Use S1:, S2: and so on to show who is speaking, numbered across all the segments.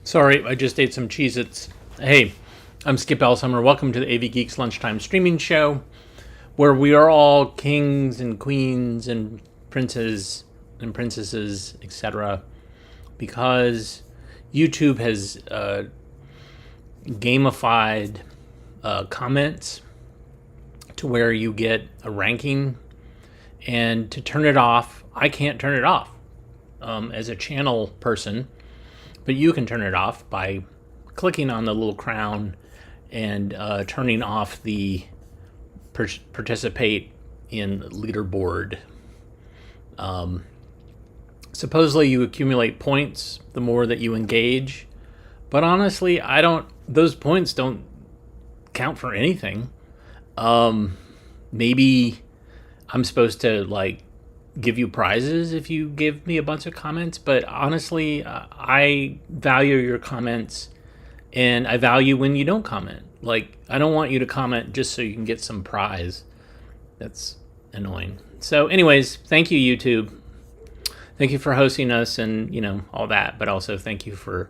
S1: Sorry, I just ate some Cheez-Its. Hey, I'm Skip Elsummer. Welcome to the AV Geeks Lunchtime Streaming Show, where we are all kings and queens and princes and princesses, etc. Because YouTube has gamified comments to where you get a ranking, and to turn it off, I can't turn it off as a channel person. But you can turn it off by clicking on the little crown and turning off the participate in leaderboard. Supposedly you accumulate points the more that you engage, but honestly, those points don't count for anything. Maybe I'm supposed to give you prizes if you give me a bunch of comments, but honestly, I value your comments, and I value when you don't comment. I don't want you to comment just so you can get some prize. That's annoying. So anyways, thank you, YouTube. Thank you for hosting us and, all that, but also thank you for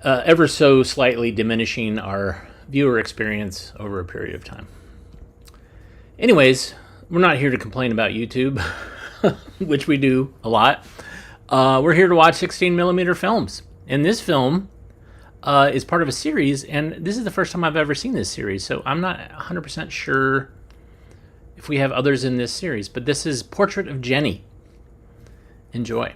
S1: ever so slightly diminishing our viewer experience over a period of time. Anyways, we're not here to complain about YouTube, which we do a lot. We're here to watch 16mm films. And this film is part of a series, and this is the first time I've ever seen this series, so I'm not 100% sure if we have others in this series, but this is Portrait of Jennie. Enjoy.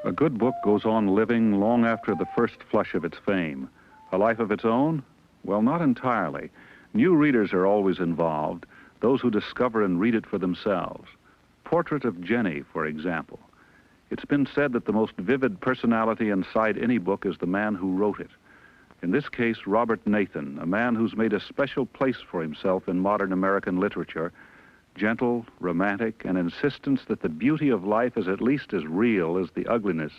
S2: A good book goes on living long after the first flush of its fame. A life of its own? Well, not entirely. New readers are always involved, those who discover and read it for themselves. Portrait of Jennie, for example. It's been said that the most vivid personality inside any book is the man who wrote it. In this case, Robert Nathan, a man who's made a special place for himself in modern American literature. Gentle, romantic, an insistence that the beauty of life is at least as real as the ugliness,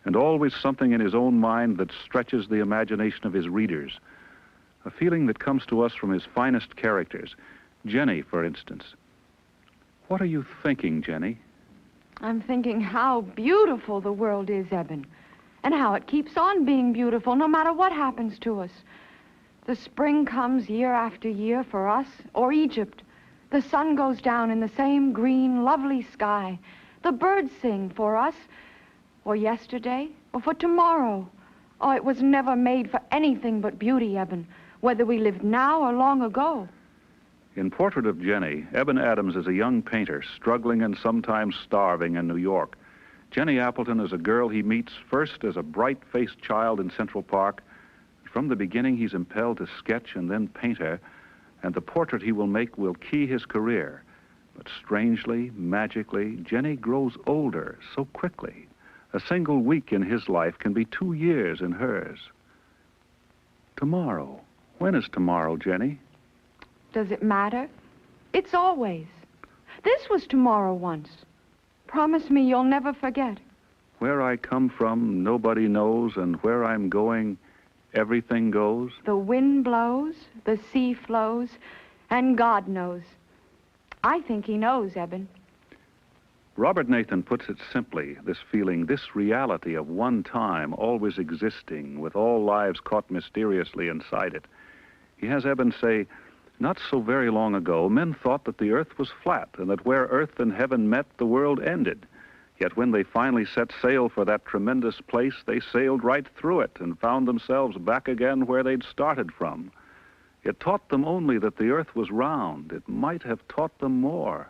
S2: and always something in his own mind that stretches the imagination of his readers. A feeling that comes to us from his finest characters. Jennie, for instance. What are you thinking, Jennie?
S3: I'm thinking how beautiful the world is, Eben, and how it keeps on being beautiful no matter what happens to us. The spring comes year after year for us, or Egypt. The sun goes down in the same green, lovely sky. The birds sing for us, or yesterday, or for tomorrow. Oh, it was never made for anything but beauty, Eben, whether we lived now or long ago.
S2: In Portrait of Jennie, Eben Adams is a young painter, struggling and sometimes starving in New York. Jennie Appleton is a girl he meets first as a bright-faced child in Central Park. From the beginning, he's impelled to sketch and then paint her, and the portrait he will make will key his career. But strangely, magically, Jennie grows older so quickly. A single week in his life can be 2 years in hers. Tomorrow. When is tomorrow, Jennie?
S3: Does it matter? It's always. This was tomorrow once. Promise me you'll never forget.
S2: Where I come from, nobody knows, and where I'm going, everything goes.
S3: The wind blows, the sea flows, and God knows. I think he knows, Eben.
S2: Robert Nathan puts it simply, this feeling, this reality of one time always existing, with all lives caught mysteriously inside it. He has Eben say, not so very long ago, men thought that the earth was flat, and that where earth and heaven met, the world ended. Yet when they finally set sail for that tremendous place, they sailed right through it and found themselves back again where they'd started from. It taught them only that the earth was round. It might have taught them more.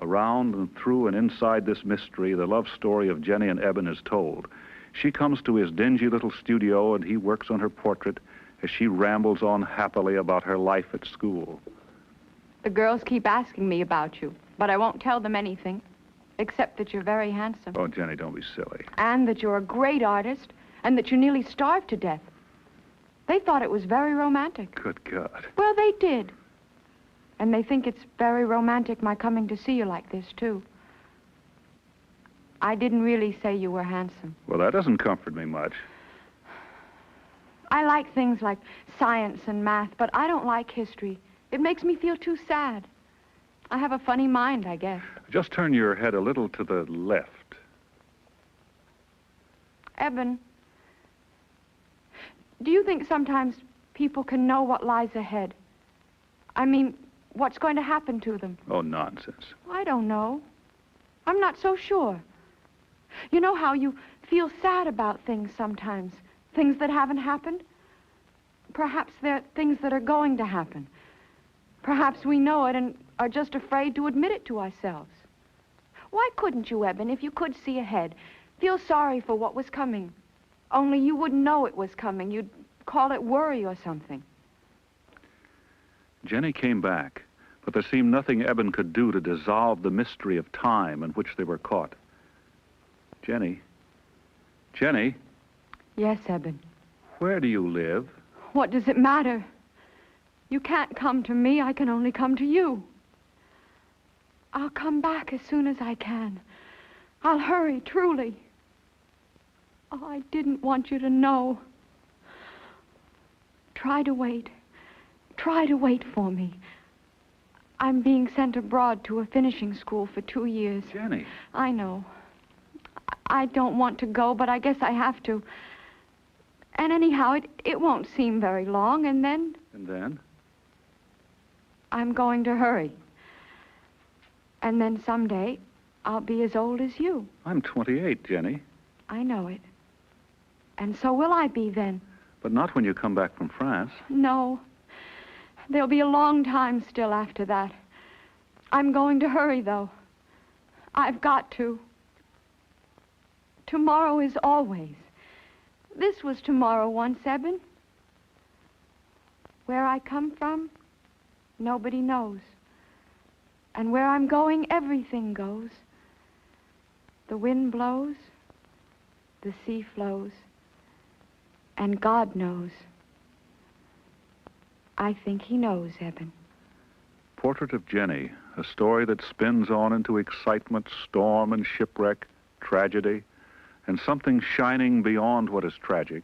S2: Around and through and inside this mystery, the love story of Jennie and Eben is told. She comes to his dingy little studio, and he works on her portrait as she rambles on happily about her life at school.
S3: The girls keep asking me about you, but I won't tell them anything. except that you're very handsome.
S2: Oh, Jenny, don't be silly.
S3: And that you're a great artist, and that you nearly starved to death. They thought it was very romantic.
S2: Good God.
S3: Well, they did. And they think it's very romantic my coming to see you like this, too. I didn't really say you were handsome.
S2: Well, that doesn't comfort me much.
S3: I like things like science and math, but I don't like history. It makes me feel too sad. I have a funny mind, I guess.
S2: Just turn your head a little to the left.
S3: Eben, do you think sometimes people can know what lies ahead? I mean, what's going to happen to them?
S2: Oh, nonsense.
S3: I don't know. I'm not so sure. You know how you feel sad about things sometimes, things that haven't happened? Perhaps they're things that are going to happen. Perhaps we know it and are just afraid to admit it to ourselves. Why couldn't you, Eben, if you could see ahead, feel sorry for what was coming? Only you wouldn't know it was coming. You'd call it worry or something.
S2: Jenny came back, but there seemed nothing Eben could do to dissolve the mystery of time in which they were caught. Jenny? Jenny?
S3: Yes, Eben.
S2: Where do you live?
S3: What does it matter? You can't come to me. I can only come to you. I'll come back as soon as I can. I'll hurry, truly. Oh, I didn't want you to know. Try to wait. Try to wait for me. I'm being sent abroad to a finishing school for 2 years.
S2: Jenny.
S3: I know. I don't want to go, but I guess I have to. And anyhow, it won't seem very long, and then...
S2: And then?
S3: I'm going to hurry. And then someday, I'll be as old as you.
S2: I'm 28, Jenny.
S3: I know it. And so will I be then.
S2: But not when you come back from France.
S3: No. There'll be a long time still after that. I'm going to hurry, though. I've got to. Tomorrow is always. This was tomorrow once, Eben. Where I come from, nobody knows. And where I'm going, everything goes. The wind blows, the sea flows, and God knows. I think he knows, Eben.
S2: Portrait of Jenny, a story that spins on into excitement, storm and shipwreck, tragedy, and something shining beyond what is tragic,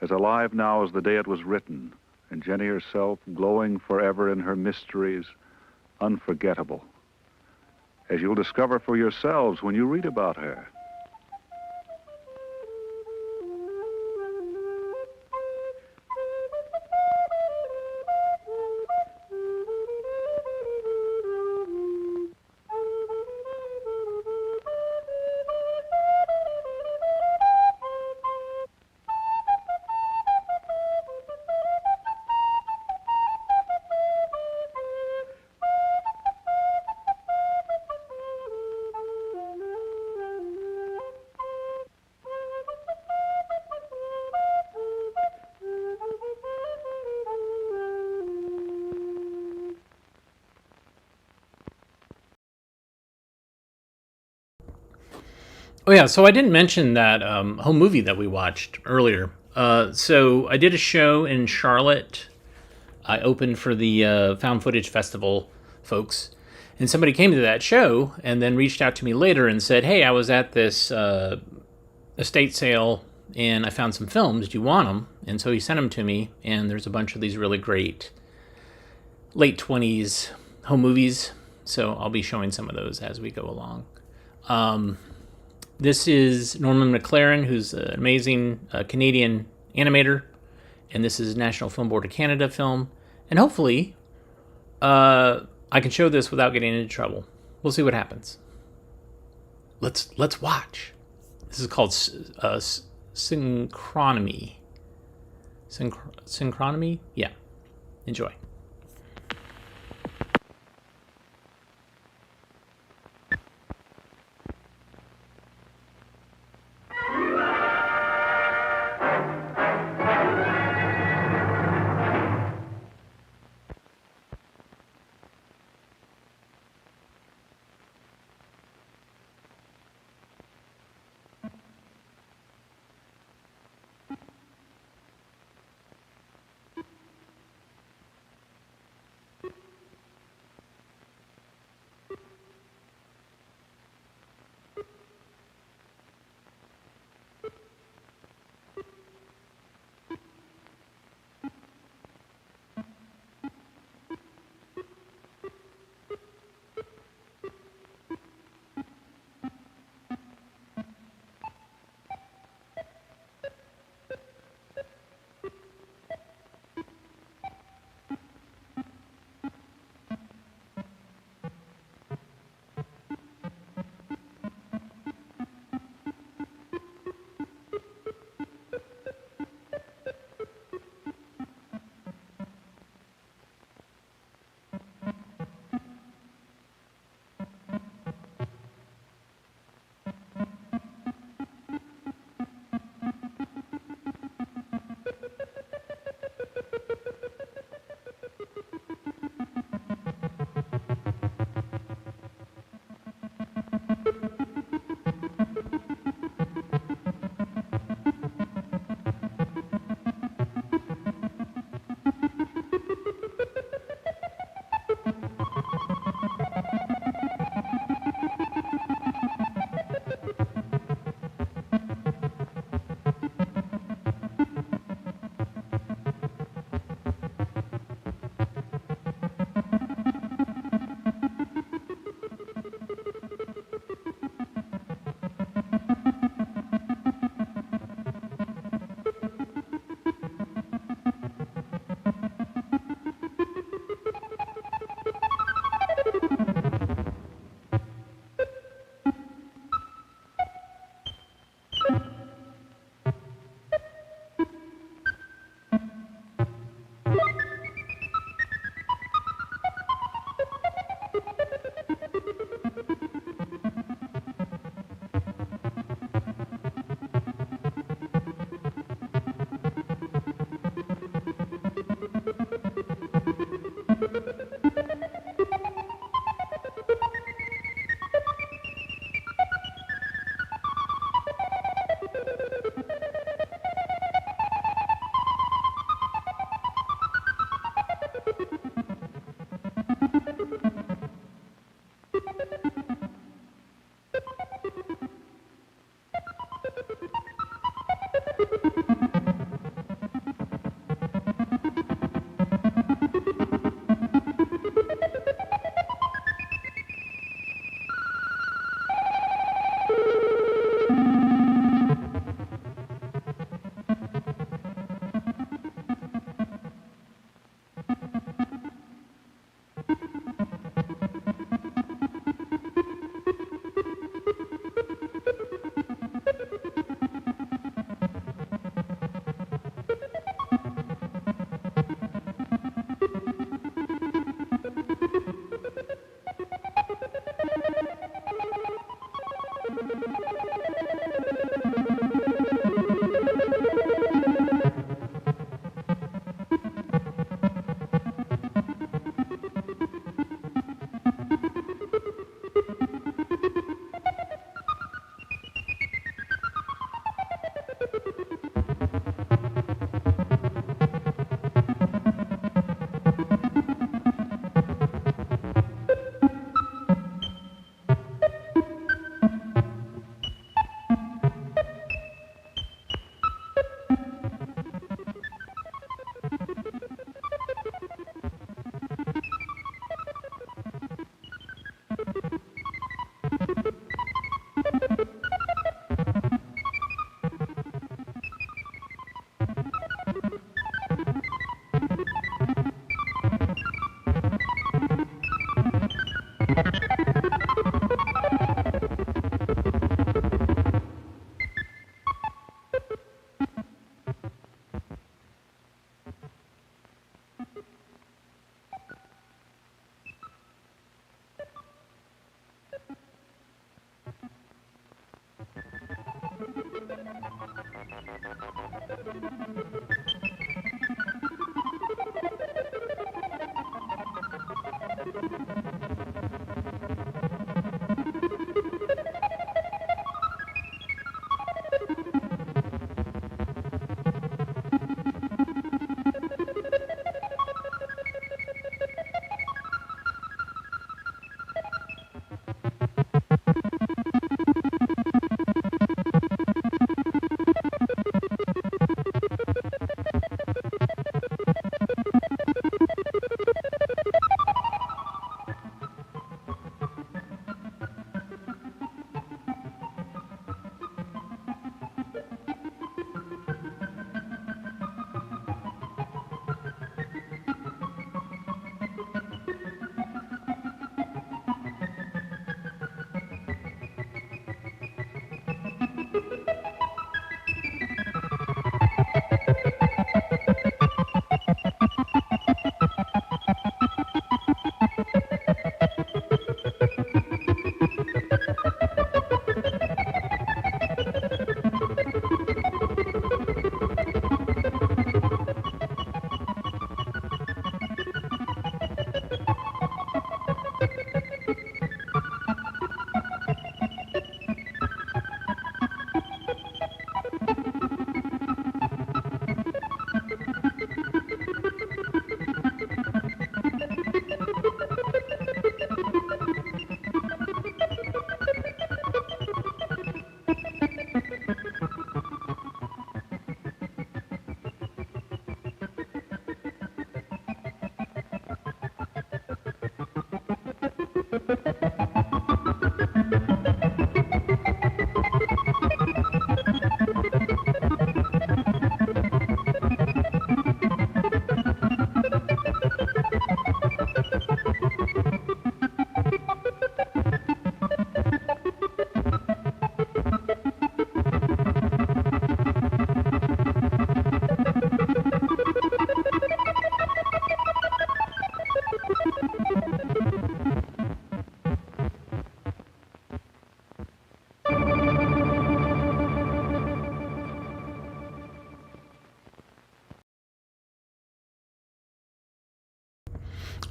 S2: as alive now as the day it was written, and Jenny herself glowing forever in her mysteries, unforgettable, as you'll discover for yourselves when you read about her.
S1: Oh yeah, so I didn't mention that home movie that we watched earlier. So I did a show in Charlotte. I opened for the Found Footage Festival folks, and somebody came to that show and then reached out to me later and said, "Hey, I was at this estate sale and I found some films. Do you want them?" And so he sent them to me, and there's a bunch of these really great late 20s home movies. So I'll be showing some of those as we go along. This is Norman McLaren, who's an amazing Canadian animator, and this is National Film Board of Canada film. And hopefully, I can show this without getting into trouble. We'll see what happens. Let's watch. This is called Synchromy. Synchromy? Yeah. Enjoy.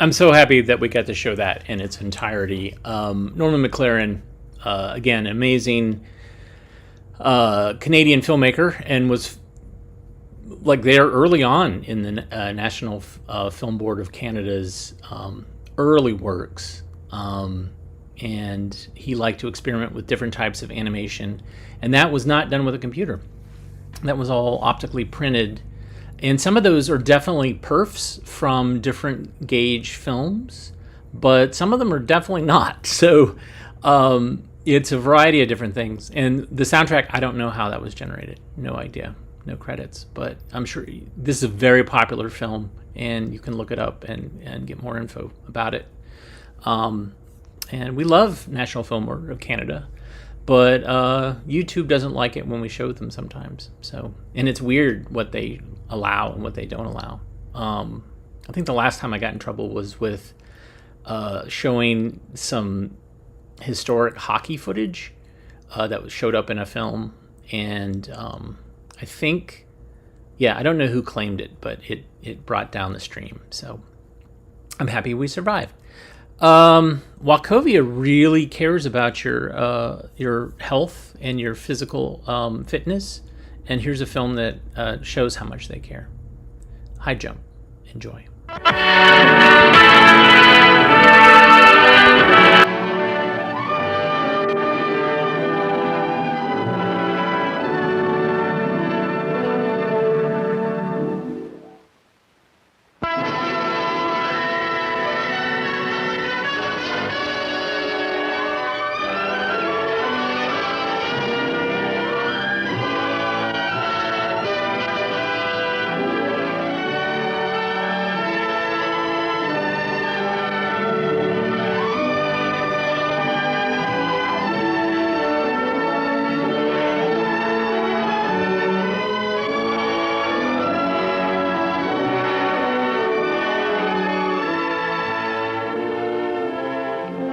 S1: I'm so happy that we got to show that in its entirety. Norman McLaren, again, amazing Canadian filmmaker, and was like there early on in the National Film Board of Canada's early works. And he liked to experiment with different types of animation, and that was not done with a computer. That was all optically printed. And some of those are definitely perfs from different gauge films, but some of them are definitely not. So it's a variety of different things. And the soundtrack, I don't know how that was generated. No idea. No credits. But I'm sure this is a very popular film, and you can look it up and get more info about it. And we love National Film Board of Canada, but YouTube doesn't like it when we show them sometimes. So, and it's weird what they allow and what they don't allow. I think the last time I got in trouble was with showing some historic hockey footage that showed up in a film, and I think, yeah, I don't know who claimed it, but it brought down the stream. So I'm happy we survived. Wachovia really cares about your health and your physical fitness, and here's a film that shows how much they care. High Jump. Enjoy.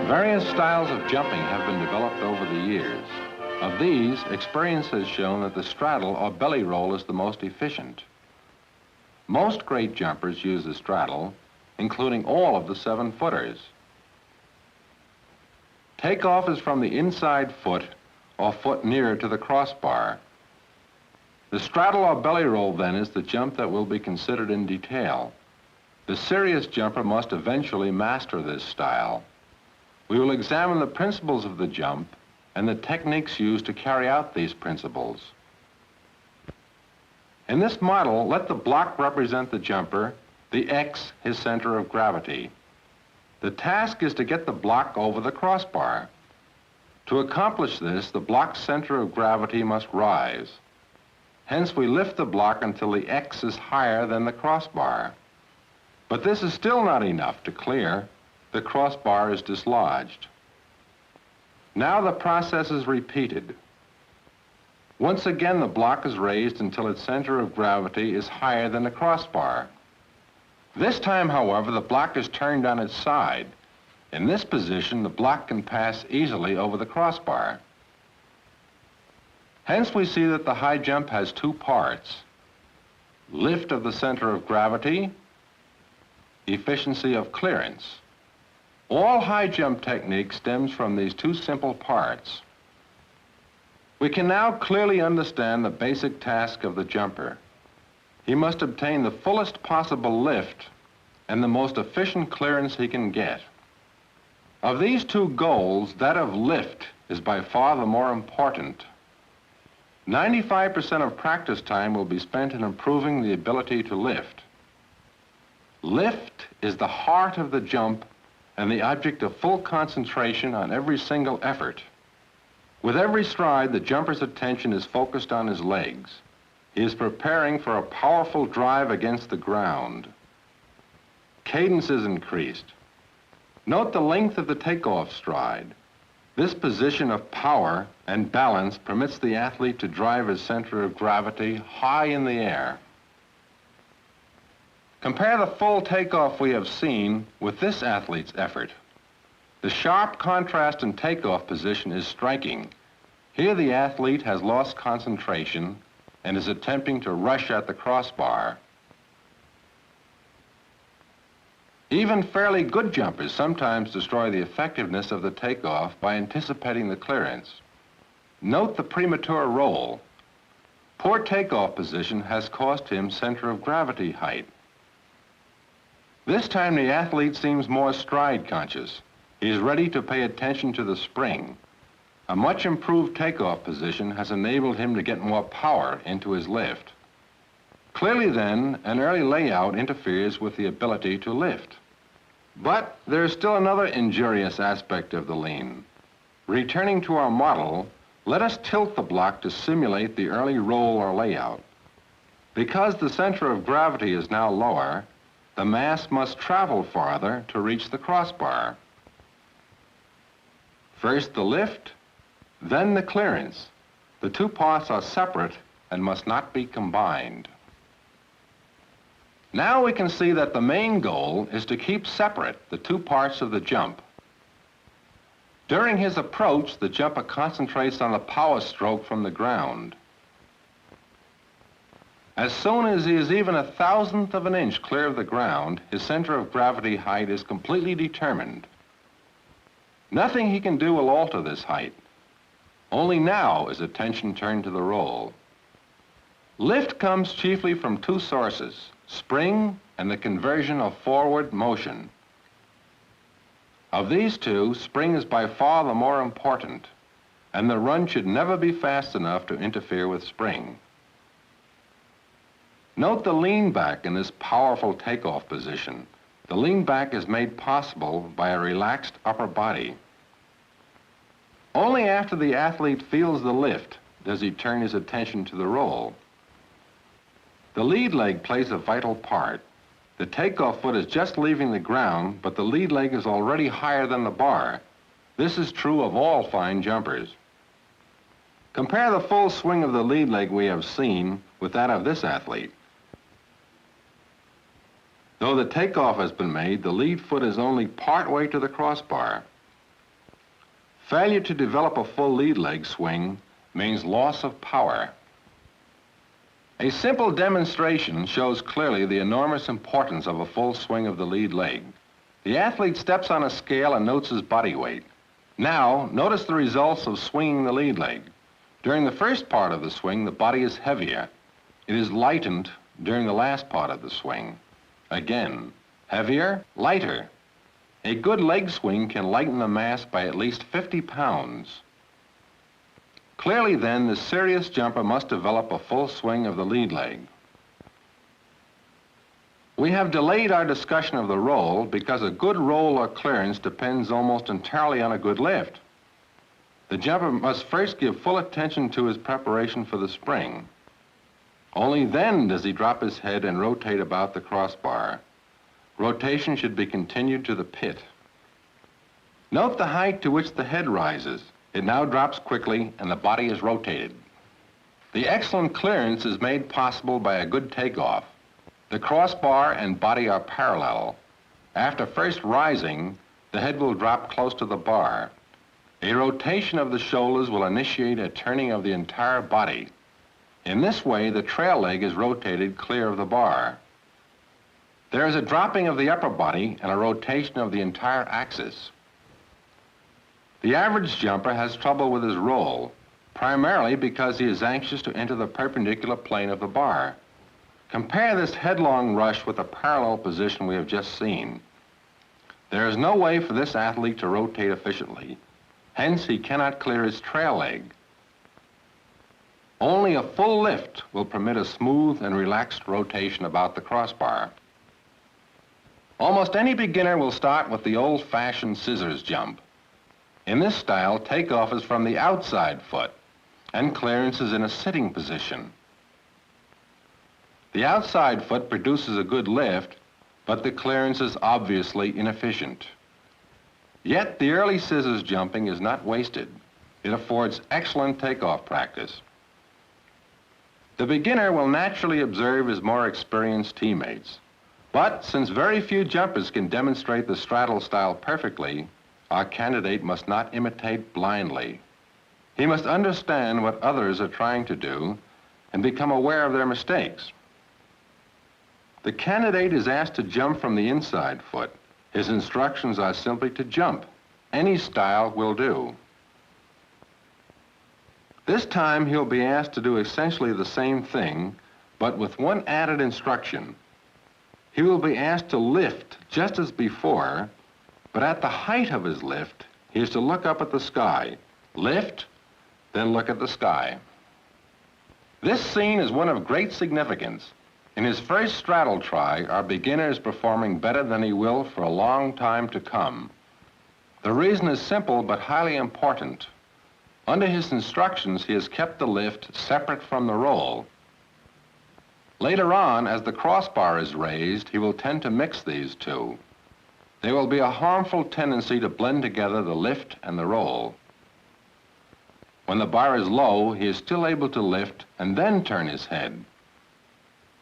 S4: Various styles of jumping have been developed over the years. Of these, experience has shown that the straddle or belly roll is the most efficient. Most great jumpers use the straddle, including all of the 7-footers. Takeoff is from the inside foot or foot nearer to the crossbar. The straddle or belly roll, then, is the jump that will be considered in detail. The serious jumper must eventually master this style. We will examine the principles of the jump and the techniques used to carry out these principles. In this model, let the block represent the jumper, the X his center of gravity. The task is to get the block over the crossbar. To accomplish this, the block's center of gravity must rise. Hence, we lift the block until the X is higher than the crossbar. But this is still not enough to clear. The crossbar is dislodged. Now the process is repeated. Once again, the block is raised until its center of gravity is higher than the crossbar. This time, however, the block is turned on its side. In this position, the block can pass easily over the crossbar. Hence, we see that the high jump has two parts: lift of the center of gravity, efficiency of clearance. All high jump technique stems from these two simple parts. We can now clearly understand the basic task of the jumper. He must obtain the fullest possible lift and the most efficient clearance he can get. Of these two goals, that of lift is by far the more important. 95% of practice time will be spent in improving the ability to lift. Lift is the heart of the jump and the object of full concentration on every single effort. With every stride, the jumper's attention is focused on his legs. He is preparing for a powerful drive against the ground. Cadence is increased. Note the length of the takeoff stride. This position of power and balance permits the athlete to drive his center of gravity high in the air. Compare the full takeoff we have seen with this athlete's effort. The sharp contrast in takeoff position is striking. Here the athlete has lost concentration and is attempting to rush at the crossbar. Even fairly good jumpers sometimes destroy the effectiveness of the takeoff by anticipating the clearance. Note the premature roll. Poor takeoff position has cost him center of gravity height. This time the athlete seems more stride conscious. He is ready to pay attention to the spring. A much improved takeoff position has enabled him to get more power into his lift. Clearly then, an early layout interferes with the ability to lift. But there is still another injurious aspect of the lean. Returning to our model, let us tilt the block to simulate the early roll or layout. Because the center of gravity is now lower, the mass must travel farther to reach the crossbar. First the lift, then the clearance. The two parts are separate and must not be combined. Now we can see that the main goal is to keep separate the two parts of the jump. During his approach, the jumper concentrates on the power stroke from the ground. As soon as he is even 1/1000th of an inch clear of the ground, his center of gravity height is completely determined. Nothing he can do will alter this height. Only now is attention turned to the roll. Lift comes chiefly from two sources: spring and the conversion of forward motion. Of these two, spring is by far the more important, and the run should never be fast enough to interfere with spring. Note the lean back in this powerful takeoff position. The lean back is made possible by a relaxed upper body. Only after the athlete feels the lift does he turn his attention to the roll. The lead leg plays a vital part. The takeoff foot is just leaving the ground, but the lead leg is already higher than the bar. This is true of all fine jumpers. Compare the full swing of the lead leg we have seen with that of this athlete. Though the takeoff has been made, the lead foot is only part way to the crossbar. Failure to develop a full lead leg swing means loss of power. A simple demonstration shows clearly the enormous importance of a full swing of the lead leg. The athlete steps on a scale and notes his body weight. Now, notice the results of swinging the lead leg. During the first part of the swing, the body is heavier. It is lightened during the last part of the swing. Again, heavier, lighter. A good leg swing can lighten the mass by at least 50 pounds. Clearly then, the serious jumper must develop a full swing of the lead leg. We have delayed our discussion of the roll because a good roll or clearance depends almost entirely on a good lift. The jumper must first give full attention to his preparation for the spring. Only then does he drop his head and rotate about the crossbar. Rotation should be continued to the pit. Note the height to which the head rises. It now drops quickly and the body is rotated. The excellent clearance is made possible by a good takeoff. The crossbar and body are parallel. After first rising, the head will drop close to the bar. A rotation of the shoulders will initiate a turning of the entire body. In this way, the trail leg is rotated clear of the bar. There is a dropping of the upper body and a rotation of the entire axis. The average jumper has trouble with his roll, primarily because he is anxious to enter the perpendicular plane of the bar. Compare this headlong rush with the parallel position we have just seen. There is no way for this athlete to rotate efficiently. Hence, he cannot clear his trail leg. Only a full lift will permit a smooth and relaxed rotation about the crossbar. Almost any beginner will start with the old-fashioned scissors jump. In this style, takeoff is from the outside foot, and clearance is in a sitting position. The outside foot produces a good lift, but the clearance is obviously inefficient. Yet the early scissors jumping is not wasted. It affords excellent takeoff practice. The beginner will naturally observe his more experienced teammates. But since very few jumpers can demonstrate the straddle style perfectly, our candidate must not imitate blindly. He must understand what others are trying to do and become aware of their mistakes. The candidate is asked to jump from the inside foot. His instructions are simply to jump. Any style will do. This time he'll be asked to do essentially the same thing, but with one added instruction. He will be asked to lift just as before, but at the height of his lift, he is to look up at the sky. Lift, then look at the sky. This scene is one of great significance. In his first straddle try, our beginner is performing better than he will for a long time to come. The reason is simple but highly important. Under his instructions, he has kept the lift separate from the roll. Later on, as the crossbar is raised, he will tend to mix these two. There will be a harmful tendency to blend together the lift and the roll. When the bar is low, he is still able to lift and then turn his head.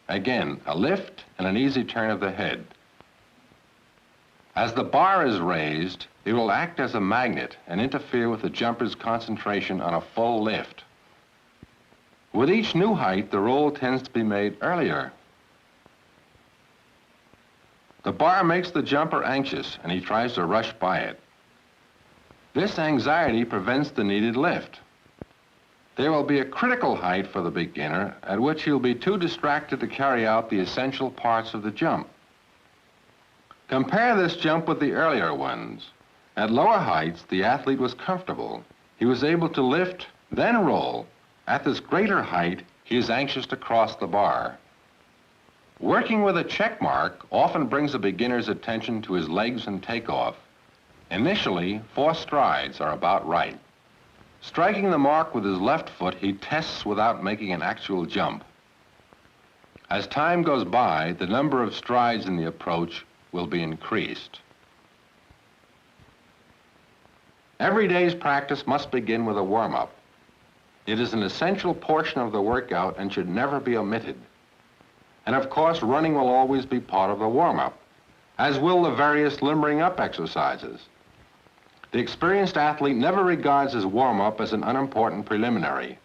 S4: Again, a lift and an easy turn of the head. As the bar is raised, it will act as a magnet and interfere with the jumper's concentration on a full lift. With each new height, the roll tends to be made earlier. The bar makes the jumper anxious and he tries to rush by it. This anxiety prevents the needed lift. There will be a critical height for the beginner at which he'll be too distracted to carry out the essential parts of the jump. Compare this jump with the earlier ones. At lower heights, the athlete was comfortable. He was able to lift, then roll. At this greater height, he is anxious to cross the bar. Working with a check mark often brings a beginner's attention to his legs and takeoff. Initially, 4 strides are about right. Striking the mark with his left foot, he tests without making an actual jump. As time goes by, the number of strides in the approach will be increased. Every day's practice must begin with a warm-up. It is an essential portion of the workout and should never be omitted. And of course, running will always be part of the warm-up, as will the various limbering up exercises. The experienced athlete never regards his warm-up as an unimportant preliminary.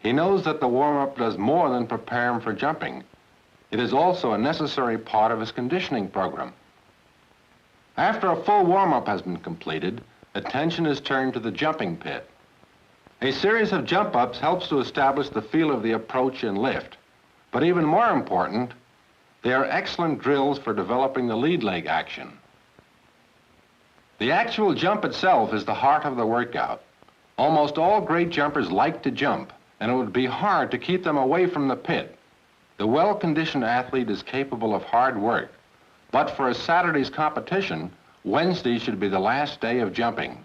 S4: He knows that the warm-up does more than prepare him for jumping. It is also a necessary part of his conditioning program. After a full warm-up has been completed, attention is turned to the jumping pit. A series of jump-ups helps to establish the feel of the approach and lift. But even more important, they are excellent drills for developing the lead leg action. The actual jump itself is the heart of the workout. Almost all great jumpers like to jump, and it would be hard to keep them away from the pit. The well-conditioned athlete is capable of hard work, but for a Saturday's competition, Wednesday should be the last day of jumping.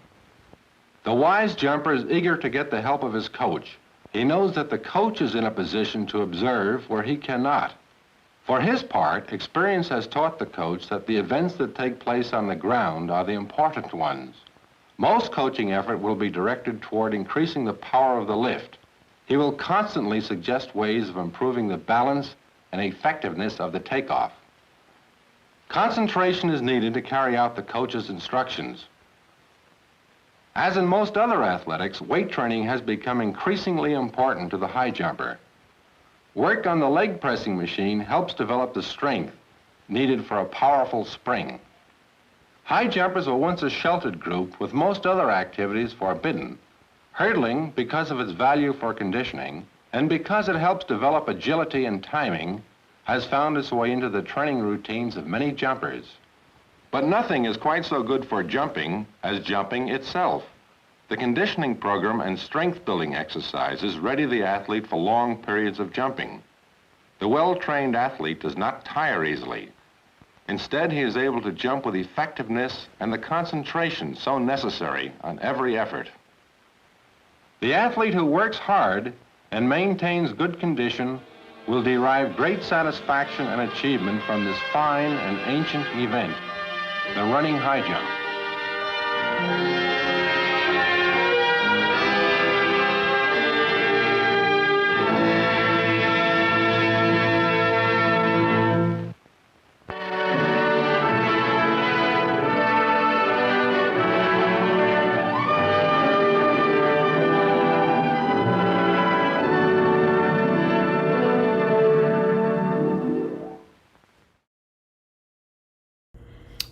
S4: The wise jumper is eager to get the help of his coach. He knows that the coach is in a position to observe where he cannot. For his part, experience has taught the coach that the events that take place on the ground are the important ones. Most coaching effort will be directed toward increasing the power of the lift. He will constantly suggest ways of improving the balance and effectiveness of the takeoff. Concentration is needed to carry out the coach's instructions. As in most other athletics, weight training has become increasingly important to the high jumper. Work on the leg pressing machine helps develop the strength needed for a powerful spring. High jumpers were once a sheltered group with most other activities forbidden. Hurdling, because of its value for conditioning, and because it helps develop agility and timing, has found its way into the training routines of many jumpers. But nothing is quite so good for jumping as jumping itself. The conditioning program and strength-building exercises ready the athlete for long periods of jumping. The well-trained athlete does not tire easily. Instead, he is able to jump with effectiveness and the concentration so necessary on every effort. The athlete who works hard and maintains good condition will derive great satisfaction and achievement from this fine and ancient event, the running high jump.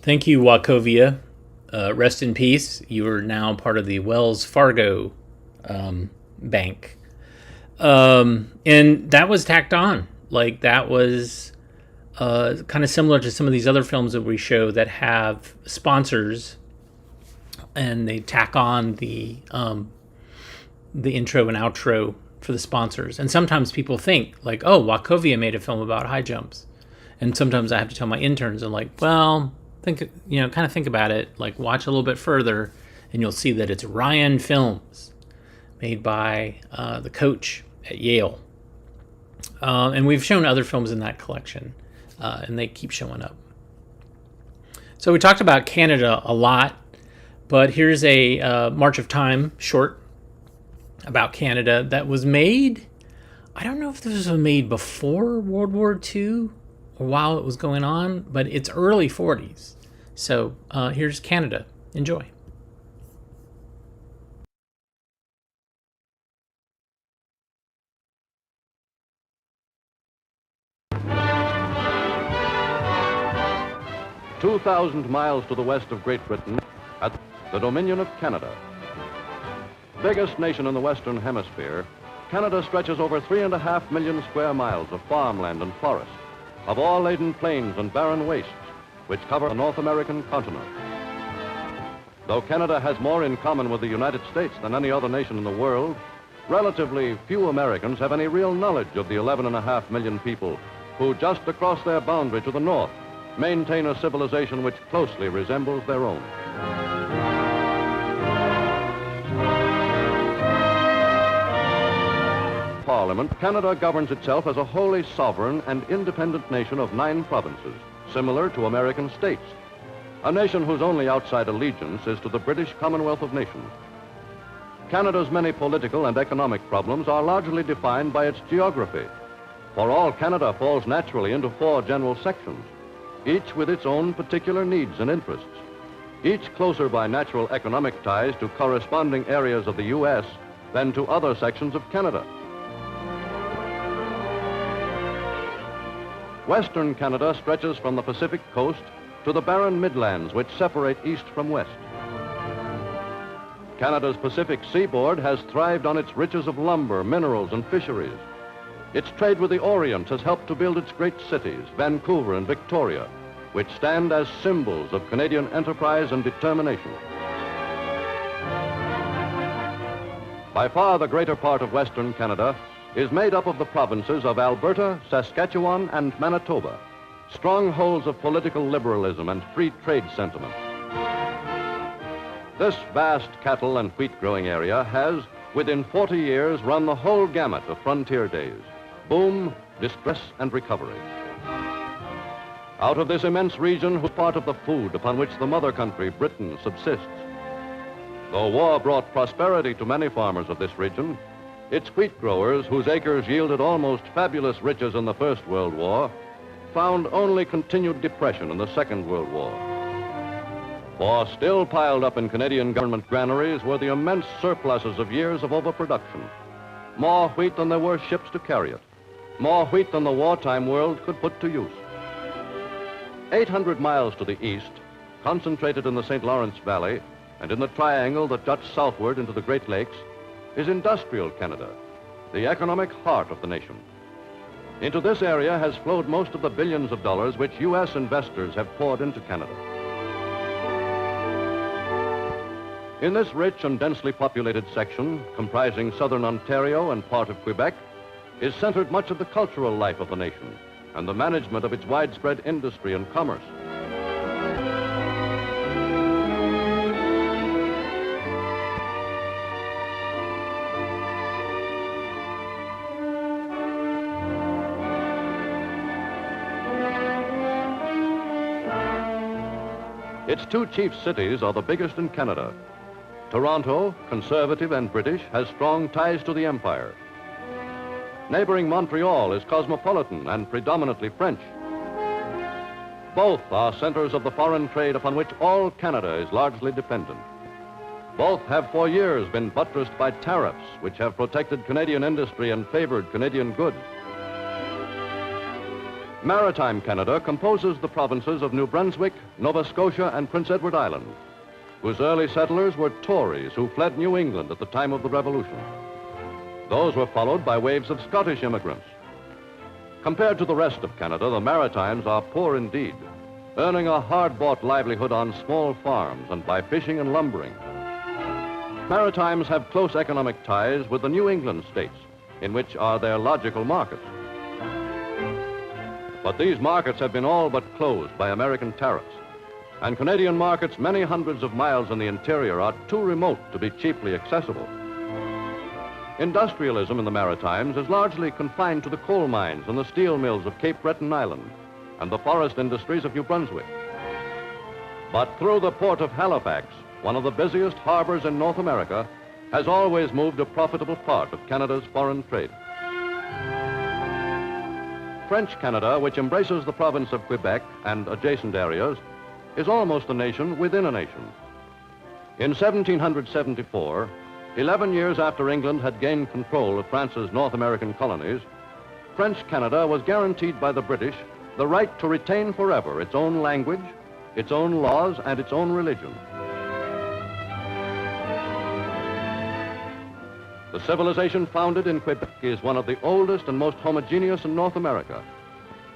S1: Thank you, Wachovia. Rest in peace. You are now part of the Wells Fargo bank. And that was tacked on. Like, that was kind of similar to some of these other films that we show that have sponsors, and they tack on the intro and outro for the sponsors. And sometimes people think, like, oh, Wachovia made a film about high jumps. And sometimes I have to tell my interns, I'm like, well, kind of think about it, like watch a little bit further, and you'll see that it's Ryan Films, made by the coach at Yale. And we've shown other films in that collection, and they keep showing up. So we talked about Canada a lot, but here's a March of Time short about Canada that was made, I don't know if this was made before World War II or while it was going on, but it's early 40s. So here's Canada. Enjoy.
S5: "2,000 miles to the west of Great Britain, at the Dominion of Canada. Biggest nation in the Western Hemisphere, Canada stretches over 3.5 million square miles of farmland and forest, of ore-laden plains and barren wastes, which cover the North American continent. Though Canada has more in common with the United States than any other nation in the world, relatively few Americans have any real knowledge of the 11.5 million people who, just across their boundary to the north, maintain a civilization which closely resembles their own. Parliament, Canada governs itself as a wholly sovereign and independent nation of 9 provinces, similar to American states, a nation whose only outside allegiance is to the British Commonwealth of Nations. Canada's many political and economic problems are largely defined by its geography, for all Canada falls naturally into 4 general sections, each with its own particular needs and interests, each closer by natural economic ties to corresponding areas of the U.S. than to other sections of Canada. Western Canada stretches from the Pacific coast to the barren midlands which separate east from west. Canada's Pacific seaboard has thrived on its riches of lumber, minerals, and fisheries. Its trade with the Orient has helped to build its great cities, Vancouver and Victoria, which stand as symbols of Canadian enterprise and determination. By far the greater part of Western Canada is made up of the provinces of Alberta, Saskatchewan, and Manitoba, strongholds of political liberalism and free trade sentiment. This vast cattle and wheat growing area has, within 40 years, run the whole gamut of frontier days: boom, distress, and recovery. Out of this immense region was part of the food upon which the mother country, Britain, subsists. Though war brought prosperity to many farmers of this region, its wheat growers, whose acres yielded almost fabulous riches in the First World War, found only continued depression in the Second World War. For still piled up in Canadian government granaries were the immense surpluses of years of overproduction. More wheat than there were ships to carry it. More wheat than the wartime world could put to use. 800 miles to the east, concentrated in the St. Lawrence Valley and in the triangle that juts southward into the Great Lakes, is industrial Canada, the economic heart of the nation. Into this area has flowed most of the billions of dollars which U.S. investors have poured into Canada. In this rich and densely populated section, comprising southern Ontario and part of Quebec, is centered much of the cultural life of the nation and the management of its widespread industry and commerce. Its two chief cities are the biggest in Canada. Toronto, conservative and British, has strong ties to the empire. Neighboring Montreal is cosmopolitan and predominantly French. Both are centers of the foreign trade upon which all Canada is largely dependent. Both have for years been buttressed by tariffs which have protected Canadian industry and favored Canadian goods. Maritime Canada composes the provinces of New Brunswick, Nova Scotia, and Prince Edward Island, whose early settlers were Tories who fled New England at the time of the Revolution. Those were followed by waves of Scottish immigrants. Compared to the rest of Canada, the Maritimes are poor indeed, earning a hard-bought livelihood on small farms and by fishing and lumbering. Maritimes have close economic ties with the New England states, in which are their logical markets. But these markets have been all but closed by American tariffs, and Canadian markets many hundreds of miles in the interior are too remote to be cheaply accessible. Industrialism in the Maritimes is largely confined to the coal mines and the steel mills of Cape Breton Island and the forest industries of New Brunswick. But through the port of Halifax, one of the busiest harbors in North America, has always moved a profitable part of Canada's foreign trade. French Canada, which embraces the province of Quebec and adjacent areas, is almost a nation within a nation. In 1774, 11 years after England had gained control of France's North American colonies, French Canada was guaranteed by the British the right to retain forever its own language, its own laws, and its own religion. The civilization founded in Quebec is one of the oldest and most homogeneous in North America.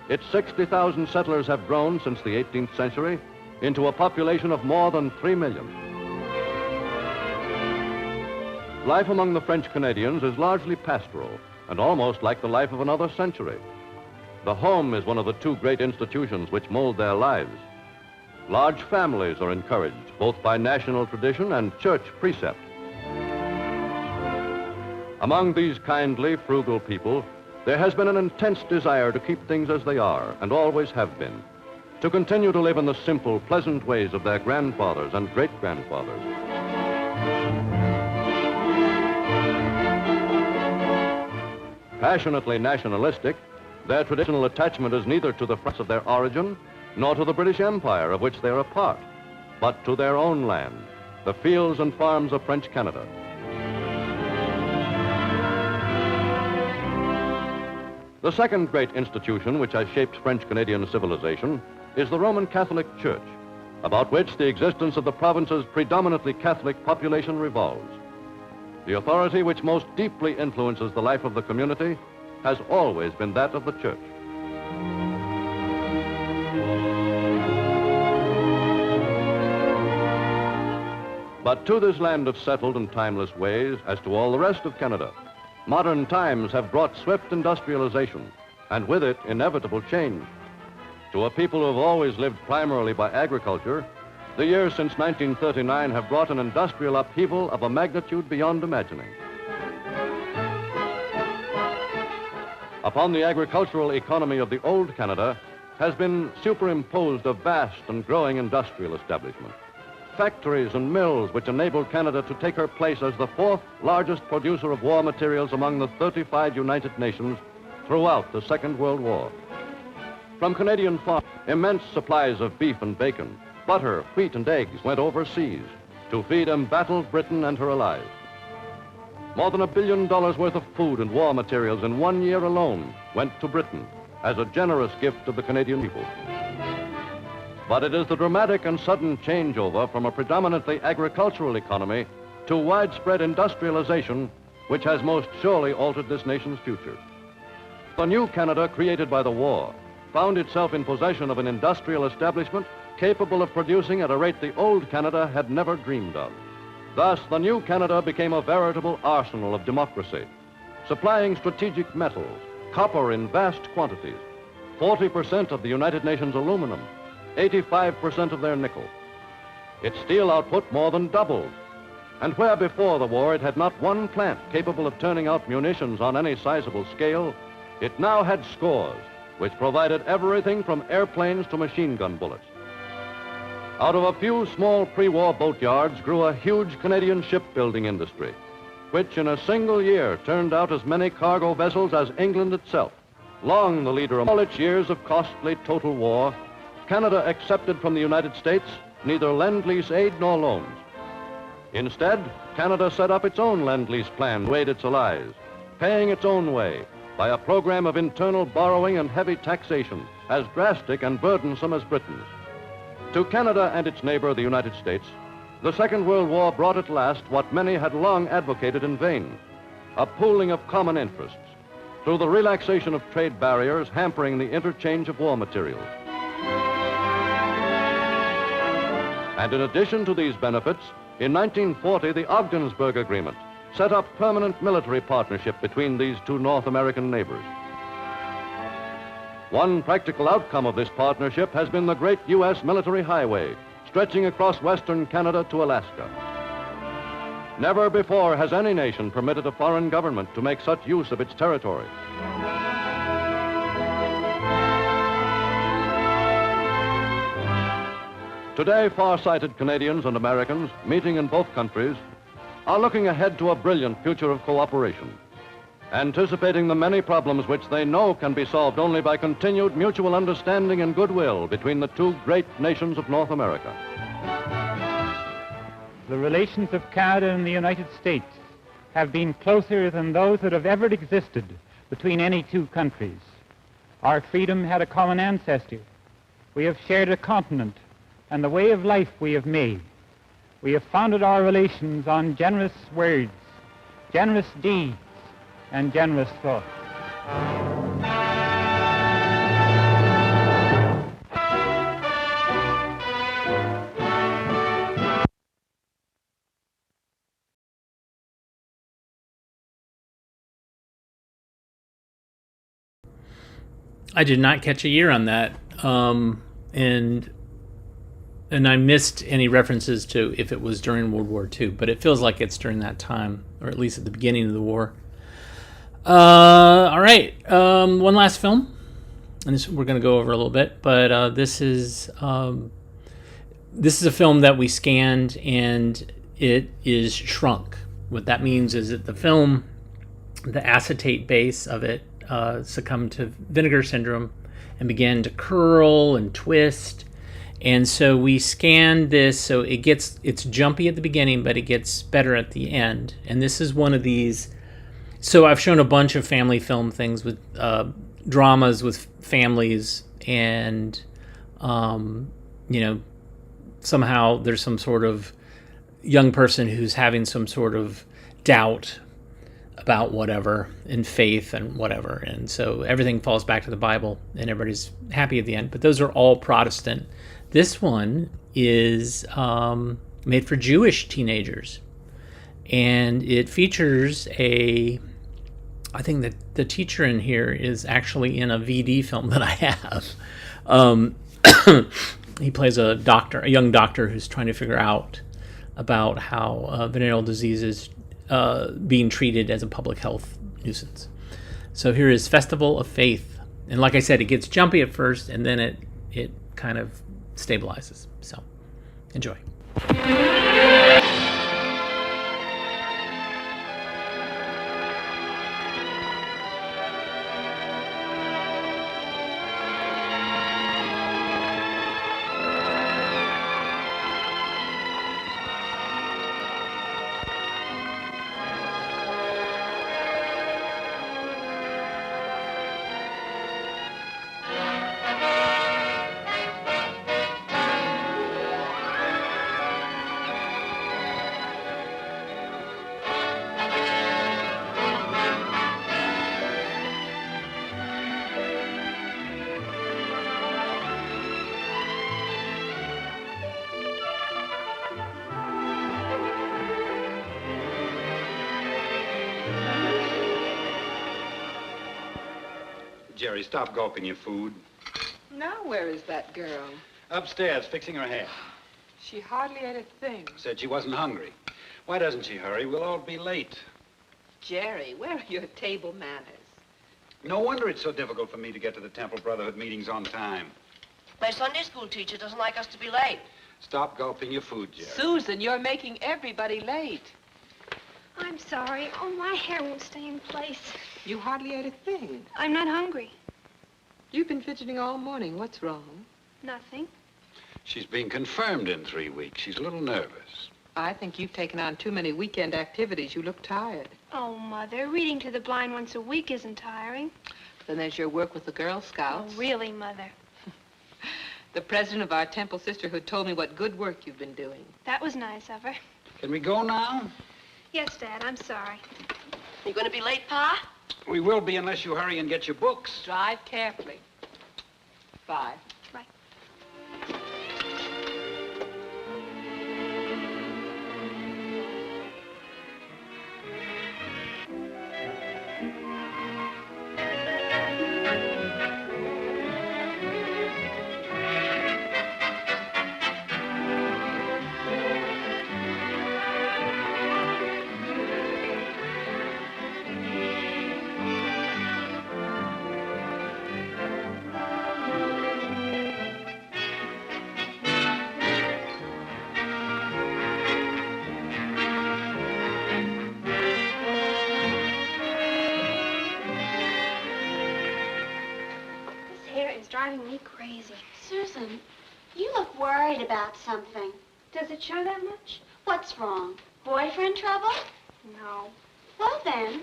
S5: Its 60,000 settlers have grown since the 18th century into a population of more than 3 million. Life among the French Canadians is largely pastoral and almost like the life of another century. The home is one of the two great institutions which mold their lives. Large families are encouraged, both by national tradition and church precept. Among these kindly, frugal people, there has been an intense desire to keep things as they are, and always have been, to continue to live in the simple, pleasant ways of their grandfathers and great-grandfathers. Passionately nationalistic, their traditional attachment is neither to the France of their origin, nor to the British Empire of which they are a part, but to their own land, the fields and farms of French Canada. The second great institution which has shaped French-Canadian civilization is the Roman Catholic Church, about which the existence of the province's predominantly Catholic population revolves. The authority which most deeply influences the life of the community has always been that of the Church. But to this land of settled and timeless ways, as to all the rest of Canada, modern times have brought swift industrialization, and with it, inevitable change. To a people who have always lived primarily by agriculture, the years since 1939 have brought an industrial upheaval of a magnitude beyond imagining. Upon the agricultural economy of the old Canada has been superimposed a vast and growing industrial establishment. Factories and mills which enabled Canada to take her place as the fourth largest producer of war materials among the 35 United Nations throughout the Second World War. From Canadian farms, immense supplies of beef and bacon, butter, wheat, and eggs went overseas to feed embattled Britain and her allies. More than $1 billion worth of food and war materials in 1 year alone went to Britain as a generous gift to the Canadian people. But it is the dramatic and sudden changeover from a predominantly agricultural economy to widespread industrialization which has most surely altered this nation's future. The new Canada created by the war found itself in possession of an industrial establishment capable of producing at a rate the old Canada had never dreamed of. Thus, the new Canada became a veritable arsenal of democracy, supplying strategic metals, copper in vast quantities, 40% of the United Nations aluminum, 85% of their nickel. Its steel output more than doubled, and where before the war it had not one plant capable of turning out munitions on any sizable scale, it now had scores, which provided everything from airplanes to machine gun bullets. Out of a few small pre-war boatyards grew a huge Canadian shipbuilding industry, which in a single year turned out as many cargo vessels as England itself. Long the leader of all its years of costly total war, Canada accepted from the United States neither lend-lease aid nor loans. Instead, Canada set up its own lend-lease plan to aid its allies, paying its own way by a program of internal borrowing and heavy taxation as drastic and burdensome as Britain's. To Canada and its neighbor, the United States, the Second World War brought at last what many had long advocated in vain, a pooling of common interests through the relaxation of trade barriers hampering the interchange of war materials. And in addition to these benefits, in 1940, the Ogdensburg Agreement set up permanent military partnership between these two North American neighbors. One practical outcome of this partnership has been the great U.S. military highway stretching across western Canada to Alaska. Never before has any nation permitted a foreign government to make such use of its territory. Today, far-sighted Canadians and Americans meeting in both countries are looking ahead to a brilliant future of cooperation, anticipating the many problems which they know can be solved only by continued mutual understanding and goodwill between the two great nations of North America.
S6: The relations of Canada and the United States have been closer than those that have ever existed between any two countries. Our freedom had a common ancestor. We have shared a continent and the way of life we have made. We have founded our relations on generous words, generous deeds, and generous thoughts.
S1: I did not catch a year on that, and I missed any references to if it was during World War II, but it feels like it's during that time, or at least at the beginning of the war. All right, one last film, and this we're going to go over a little bit, but this is a film that we scanned, and it is shrunk. What that means is that the film, the acetate base of it, succumbed to vinegar syndrome and began to curl and twist. And so we scanned this, so it's jumpy at the beginning, but it gets better at the end. And this is one of these. So I've shown a bunch of family film things with dramas with families, and you know, somehow there's some sort of young person who's having some sort of doubt about whatever in faith and whatever, and so everything falls back to the Bible and everybody's happy at the end. But those are all Protestant. This one is made for Jewish teenagers, and it features I think that the teacher in here is actually in a VD film that I have. He plays a young doctor who's trying to figure out about how venereal disease is being treated as a public health nuisance. So here is Festival of Faith. And like I said, it gets jumpy at first, and then it kind of stabilizes. So enjoy.
S7: Jerry, stop gulping your food.
S8: Now, where is that girl?
S7: Upstairs, fixing her hair.
S8: She hardly ate a thing.
S7: Said she wasn't hungry. Why doesn't she hurry? We'll all be late.
S8: Jerry, where are your table manners?
S7: No wonder it's so difficult for me to get to the Temple Brotherhood meetings on time.
S9: My Sunday school teacher doesn't like us to be late.
S7: Stop gulping your food, Jerry.
S8: Susan, you're making everybody late.
S10: I'm sorry. Oh, my hair won't stay in place.
S8: You hardly ate a thing.
S10: I'm not hungry.
S8: You've been fidgeting all morning. What's wrong?
S10: Nothing.
S7: She's being confirmed in 3 weeks. She's a little nervous.
S8: I think you've taken on too many weekend activities. You look tired.
S10: Oh, Mother, reading to the blind once a week isn't tiring.
S8: Then there's your work with the Girl Scouts.
S10: Oh, really, Mother?
S8: The president of our Temple Sisterhood told me what good work you've been doing.
S10: That was nice of her.
S7: Can we go now?
S10: Yes, Dad, I'm sorry.
S9: You gonna be late, Pa?
S7: We will be unless you hurry and get your books.
S8: Drive carefully. Bye.
S10: Bye. Driving me crazy.
S11: Susan, you look worried about something.
S10: Does it show that much?
S11: What's wrong? Boyfriend trouble?
S10: No.
S11: Well then,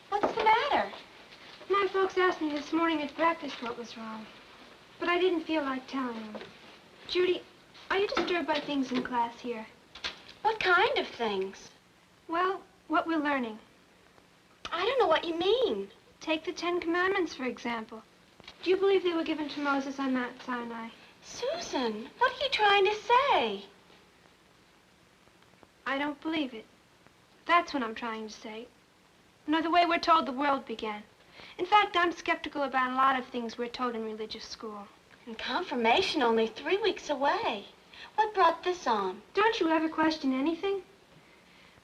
S11: what's the matter?
S10: My folks asked me this morning at breakfast what was wrong, but I didn't feel like telling them. Judy, are you disturbed by things in class here?
S11: What kind of things?
S10: Well, what we're learning.
S11: I don't know what you mean.
S10: Take the 10 Commandments, for example. Do you believe they were given to Moses on Mount Sinai?
S11: Susan, what are you trying to say?
S10: I don't believe it. That's what I'm trying to say. Nor the way we're told the world began. In fact, I'm skeptical about a lot of things we're told in religious school.
S11: And confirmation only 3 weeks away. What brought this on?
S10: Don't you ever question anything?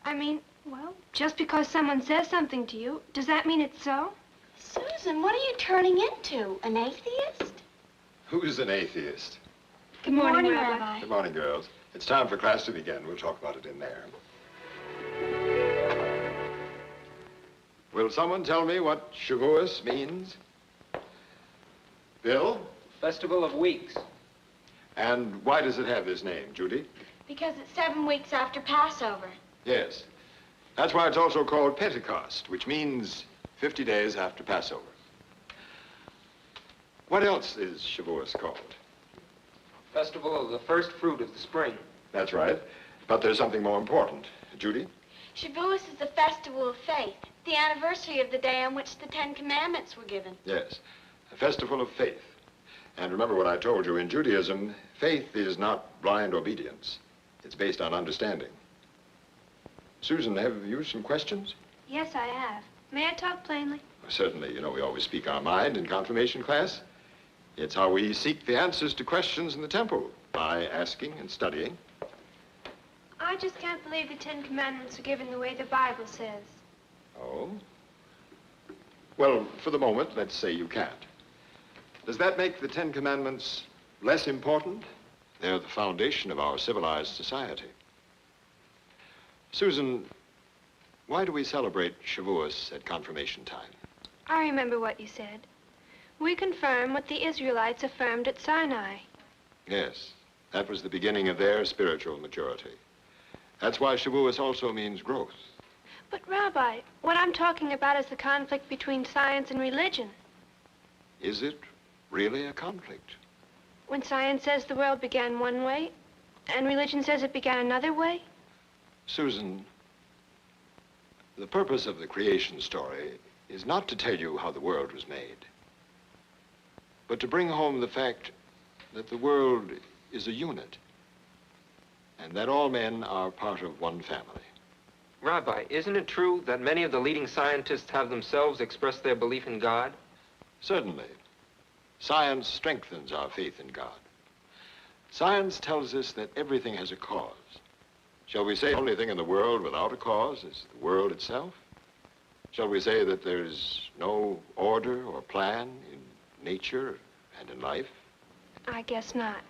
S10: I mean, well, just because someone says something to you, does that mean it's so?
S11: Susan, what are you turning into? An atheist?
S4: Who's an atheist?
S10: Good morning, Rabbi.
S4: Good morning, girls. It's time for class to begin. We'll talk about it in there. Will someone tell me what Shavuos means? Bill?
S12: Festival of Weeks.
S4: And why does it have this name, Judy?
S11: Because it's 7 weeks after Passover.
S4: Yes. That's why it's also called Pentecost, which means 50 days after Passover.
S12: What else is Shavuos called?
S13: Festival of the first fruit of the spring.
S12: That's right. But there's something more important. Judy?
S11: Shavuos is the festival of faith, the anniversary of the day on which the Ten Commandments were given.
S12: Yes, a festival of faith. And remember what I told you, in Judaism, faith is not blind obedience. It's based on understanding. Susan, have you some questions?
S10: Yes, I have. May I talk plainly?
S12: Certainly. You know, we always speak our mind in confirmation class. It's how we seek the answers to questions in the temple, by asking and studying.
S10: I just can't believe the Ten Commandments are given the way the Bible says.
S12: Oh? Well, for the moment, let's say you can't. Does that make the Ten Commandments less important? They're the foundation of our civilized society. Susan, why do we celebrate Shavuos at confirmation time?
S10: I remember what you said. We confirm what the Israelites affirmed at Sinai.
S12: Yes, that was the beginning of their spiritual maturity. That's why Shavuos also means growth.
S10: But, Rabbi, what I'm talking about is the conflict between science and religion.
S12: Is it really a conflict?
S10: When science says the world began one way, and religion says it began another way?
S12: Susan, the purpose of the creation story is not to tell you how the world was made, but to bring home the fact that the world is a unit, and that all men are part of one family.
S13: Rabbi, isn't it true that many of the leading scientists have themselves expressed their belief in God?
S12: Certainly. Science strengthens our faith in God. Science tells us that everything has a cause. Shall we say the only thing in the world without a cause is the world itself? Shall we say that there's no order or plan in nature and in life?
S10: I guess not.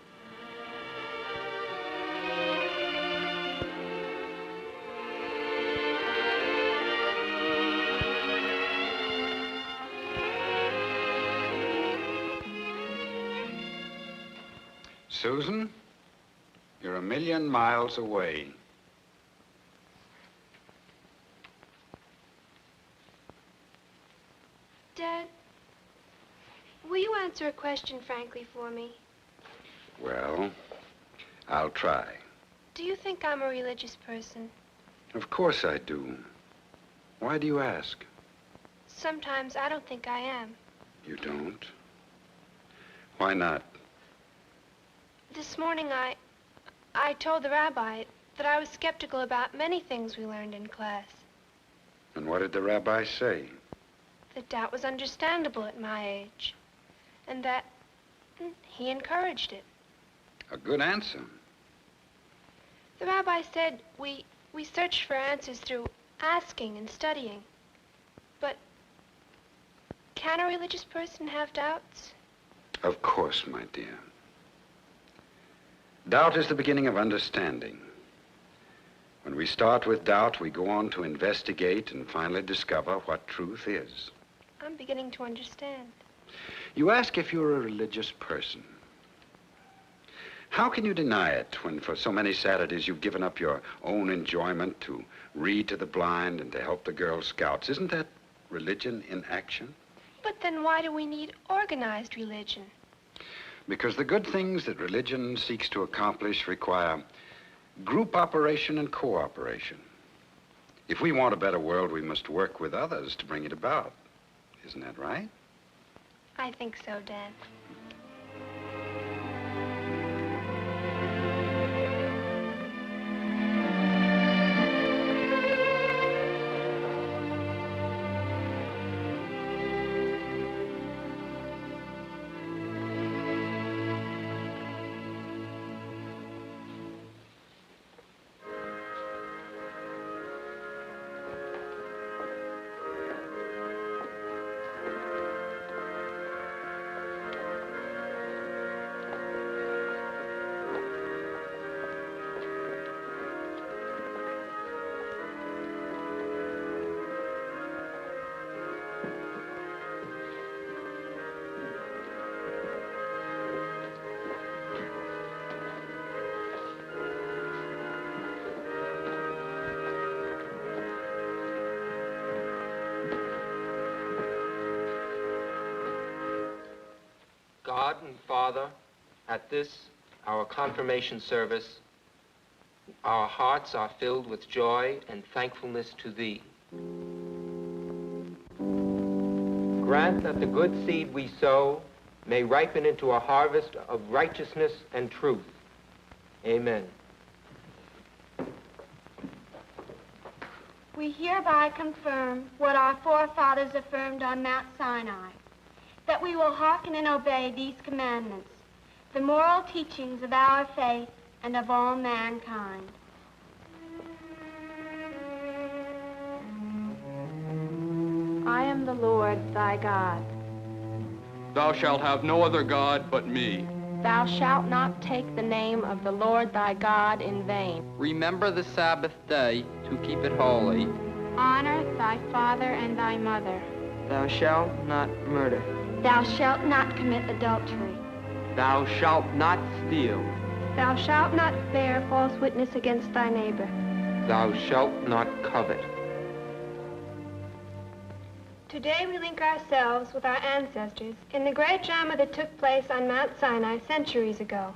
S7: Susan, you're a million miles away.
S10: Dad, will you answer a question frankly for me?
S7: Well, I'll try.
S10: Do you think I'm a religious person?
S7: Of course I do. Why do you ask?
S10: Sometimes I don't think I am.
S7: You don't? Why not?
S10: This morning I told the rabbi that I was skeptical about many things we learned in class.
S7: And what did the rabbi say?
S10: That doubt was understandable at my age. And that he encouraged it.
S7: A good answer.
S10: The rabbi said we search for answers through asking and studying. But can a religious person have doubts?
S7: Of course, my dear. Doubt is the beginning of understanding. When we start with doubt, we go on to investigate and finally discover what truth is.
S10: I'm beginning to understand.
S7: You ask if you're a religious person. How can you deny it when for so many Saturdays you've given up your own enjoyment to read to the blind and to help the Girl Scouts? Isn't that religion in action?
S10: But then why do we need organized religion?
S7: Because the good things that religion seeks to accomplish require group operation and cooperation. If we want a better world, we must work with others to bring it about. Isn't that right?
S10: I think so, Dad.
S13: Father, at this, our confirmation service, our hearts are filled with joy and thankfulness to Thee. Grant that the good seed we sow may ripen into a harvest of righteousness and truth. Amen.
S11: We hereby confirm what our forefathers affirmed on Mount Sinai, that we will hearken and obey these commandments, the moral teachings of our faith and of all mankind.
S14: I am the Lord thy God.
S15: Thou shalt have no other God but me.
S14: Thou shalt not take the name of the Lord thy God in vain.
S16: Remember the Sabbath day to keep it holy.
S14: Honor thy father and thy mother.
S13: Thou shalt not murder.
S11: Thou shalt not commit adultery.
S13: Thou shalt not steal.
S10: Thou shalt not bear false witness against thy neighbor.
S13: Thou shalt not covet.
S10: Today we link ourselves with our ancestors in the great drama that took place on Mount Sinai centuries ago.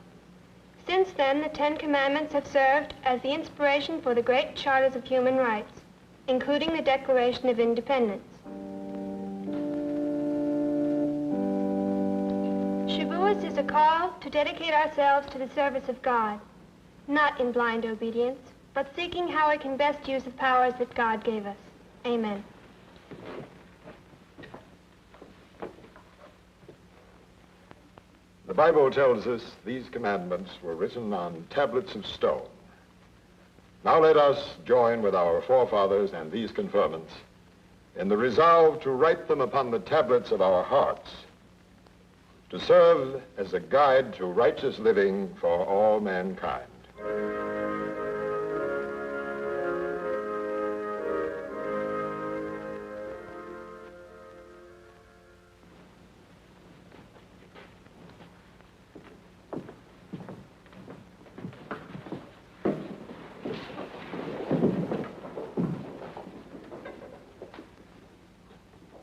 S10: Since then, the Ten Commandments have served as the inspiration for the great charters of human rights, including the Declaration of Independence. Shavuos is a call to dedicate ourselves to the service of God, not in blind obedience, but seeking how we can best use the powers that God gave us. Amen.
S12: The Bible tells us these commandments were written on tablets of stone. Now let us join with our forefathers and these confirmants in the resolve to write them upon the tablets of our hearts, to serve as a guide to righteous living for all mankind.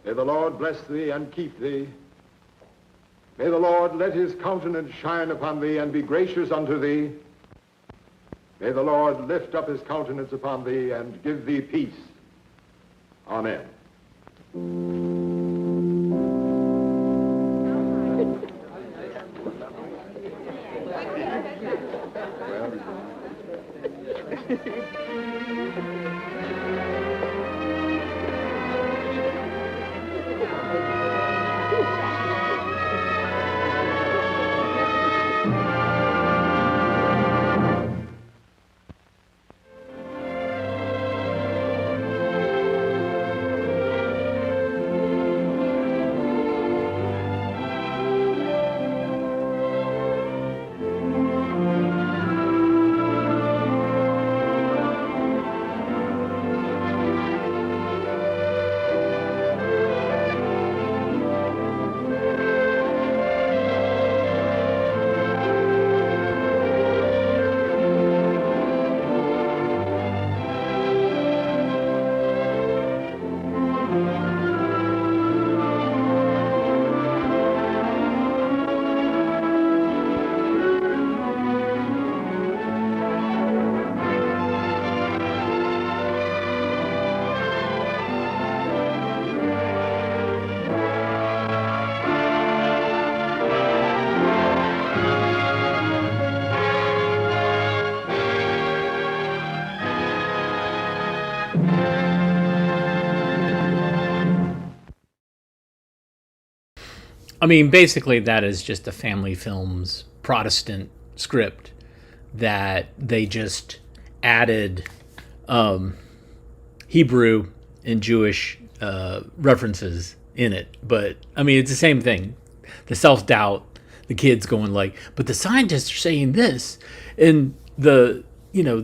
S12: May the Lord bless thee and keep thee. May the Lord let his countenance shine upon thee and be gracious unto thee. May the Lord lift up his countenance upon thee and give thee peace. Amen.
S1: I mean, basically, that is just a Family Films Protestant script that they just added Hebrew and Jewish references in it. But, I mean, it's the same thing. The self-doubt, the kids going like, but the scientists are saying this, and the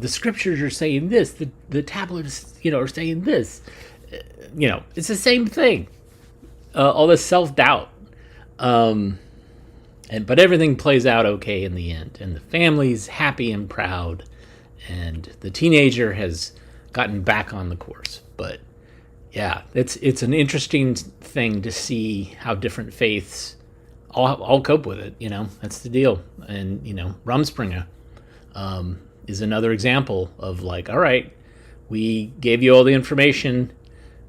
S1: scriptures are saying this, the tablets, are saying this. It's the same thing. All this self-doubt. But everything plays out okay in the end, and the family's happy and proud, and the teenager has gotten back on the course. But yeah, it's an interesting thing to see how different faiths I'll cope with it. That's the deal. And Rumspringa is another example of like, all right, we gave you all the information.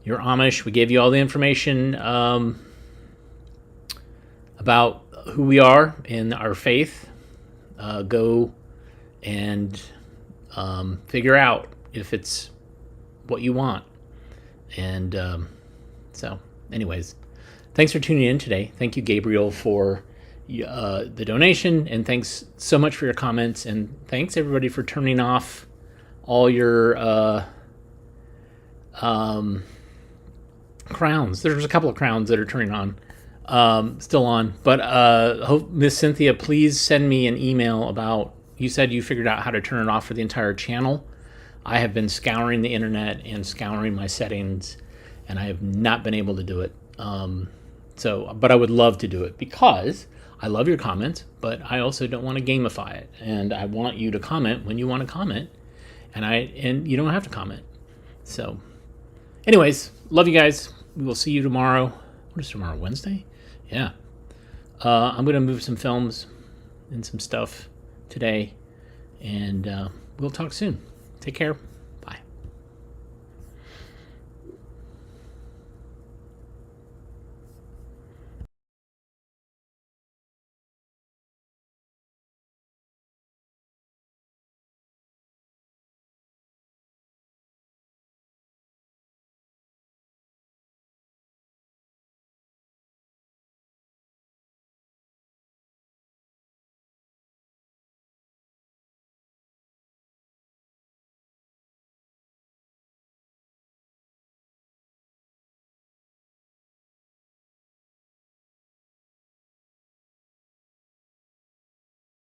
S1: You're Amish. We gave you all the information about who we are in our faith. Go and figure out if it's what you want. And so, anyways, thanks for tuning in today. Thank you, Gabriel, for the donation, and thanks so much for your comments. And thanks everybody for turning off all your crowns. There's a couple of crowns that are turning on, still on. But Miss Cynthia, please send me an email about. You said you figured out how to turn it off for the entire channel. I have been scouring the internet and scouring my settings, and I have not been able to do it. But I would love to do it because I love your comments, but I also don't want to gamify it, and I want you to comment when you want to comment, and you don't have to comment. So, anyways, love you guys. We will see you tomorrow. What is tomorrow? Wednesday? Yeah. I'm gonna move some films and some stuff today, and we'll talk soon. Take care.